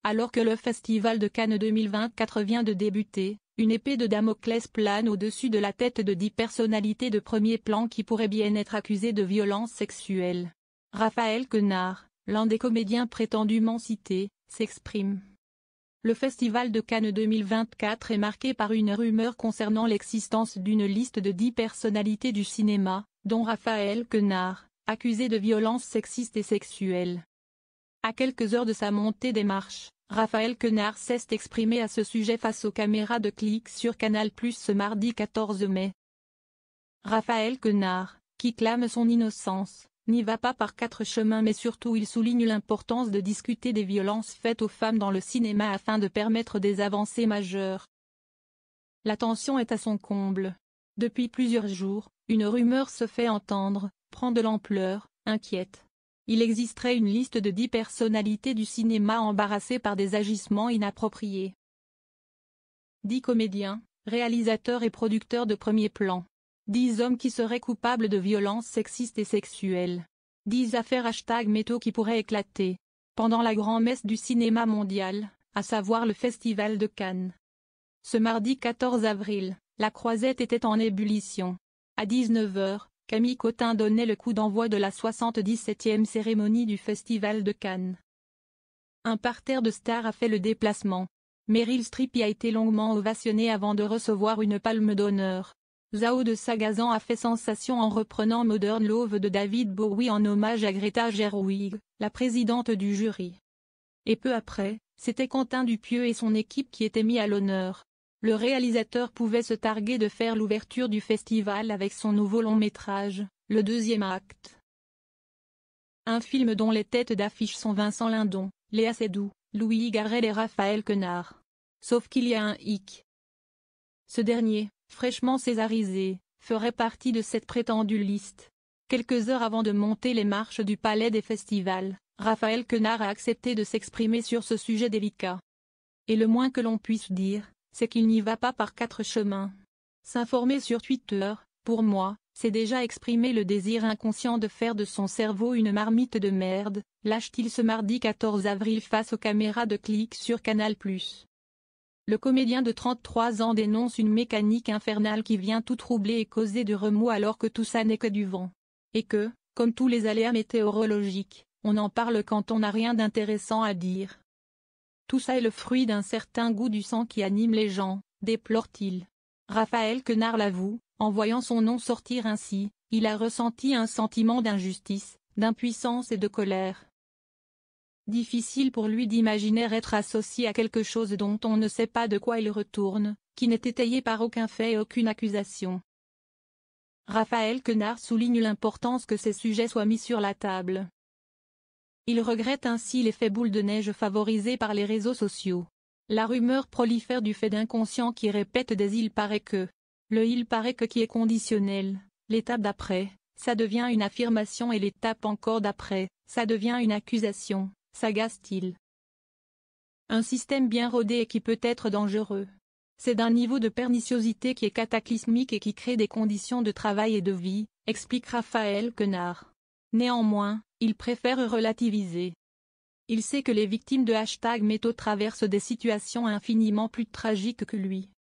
Alors que le Festival de Cannes 2024 vient de débuter, une épée de Damoclès plane au-dessus de la tête de 10 personnalités de premier plan qui pourraient bien être accusées de violences sexuelles. Raphaël Quenard, l'un des comédiens prétendument cités, s'exprime. Le Festival de Cannes 2024 est marqué par une rumeur concernant l'existence d'une liste de 10 personnalités du cinéma, dont Raphaël Quenard, accusé de violences sexistes et sexuelles. À quelques heures de sa montée des marches, Raphaël Quenard s'est exprimé à ce sujet face aux caméras de Click sur Canal+ ce mardi 14 mai. Raphaël Quenard, qui clame son innocence, n'y va pas par 4 chemins mais surtout il souligne l'importance de discuter des violences faites aux femmes dans le cinéma afin de permettre des avancées majeures. La tension est à son comble. Depuis plusieurs jours, une rumeur se fait entendre, prend de l'ampleur, inquiète. Il existerait une liste de 10 personnalités du cinéma embarrassées par des agissements inappropriés. 10 comédiens, réalisateurs et producteurs de premier plan. 10 hommes qui seraient coupables de violences sexistes et sexuelles. 10 affaires #métaux qui pourraient éclater. Pendant la grand-messe du cinéma mondial, à savoir le Festival de Cannes. Ce mardi 14 avril, la croisette était en ébullition. À 19 h, Camille Cotin donnait le coup d'envoi de la 77e cérémonie du Festival de Cannes. Un parterre de stars a fait le déplacement. Meryl Streep y a été longuement ovationnée avant de recevoir une palme d'honneur. Zao de Sagazan a fait sensation en reprenant Modern Love de David Bowie en hommage à Greta Gerwig, la présidente du jury. Et peu après, c'était Quentin Dupieux et son équipe qui étaient mis à l'honneur. Le réalisateur pouvait se targuer de faire l'ouverture du festival avec son nouveau long-métrage, le deuxième acte. Un film dont les têtes d'affiche sont Vincent Lindon, Léa Seydoux, Louis Garrel et Raphaël Quenard. Sauf qu'il y a un hic. Ce dernier, fraîchement césarisé, ferait partie de cette prétendue liste. Quelques heures avant de monter les marches du Palais des Festivals, Raphaël Quenard a accepté de s'exprimer sur ce sujet délicat. Et le moins que l'on puisse dire, c'est qu'il n'y va pas par 4 chemins. S'informer sur Twitter, pour moi, c'est déjà exprimer le désir inconscient de faire de son cerveau une marmite de merde, lâche-t-il ce mardi 14 avril face aux caméras de Click sur Canal+. Le comédien de 33 ans dénonce une mécanique infernale qui vient tout troubler et causer du remous alors que tout ça n'est que du vent. Et que, comme tous les aléas météorologiques, on en parle quand on n'a rien d'intéressant à dire. Tout ça est le fruit d'un certain goût du sang qui anime les gens, déplore-t-il. Raphaël Quenard l'avoue, en voyant son nom sortir ainsi, il a ressenti un sentiment d'injustice, d'impuissance et de colère. Difficile pour lui d'imaginer être associé à quelque chose dont on ne sait pas de quoi il retourne, qui n'est étayé par aucun fait et aucune accusation. Raphaël Quenard souligne l'importance que ces sujets soient mis sur la table. Il regrette ainsi l'effet boule de neige favorisé par les réseaux sociaux. La rumeur prolifère du fait d'inconscients qui répètent des il paraît que. Le il paraît que qui est conditionnel, l'étape d'après, ça devient une affirmation et l'étape encore d'après, ça devient une accusation, s'agace-t-il. Un système bien rodé et qui peut être dangereux. C'est d'un niveau de perniciosité qui est cataclysmique et qui crée des conditions de travail et de vie, explique Raphaël Quenard. Néanmoins, il préfère relativiser. Il sait que les victimes de #métaux traversent des situations infiniment plus tragiques que lui.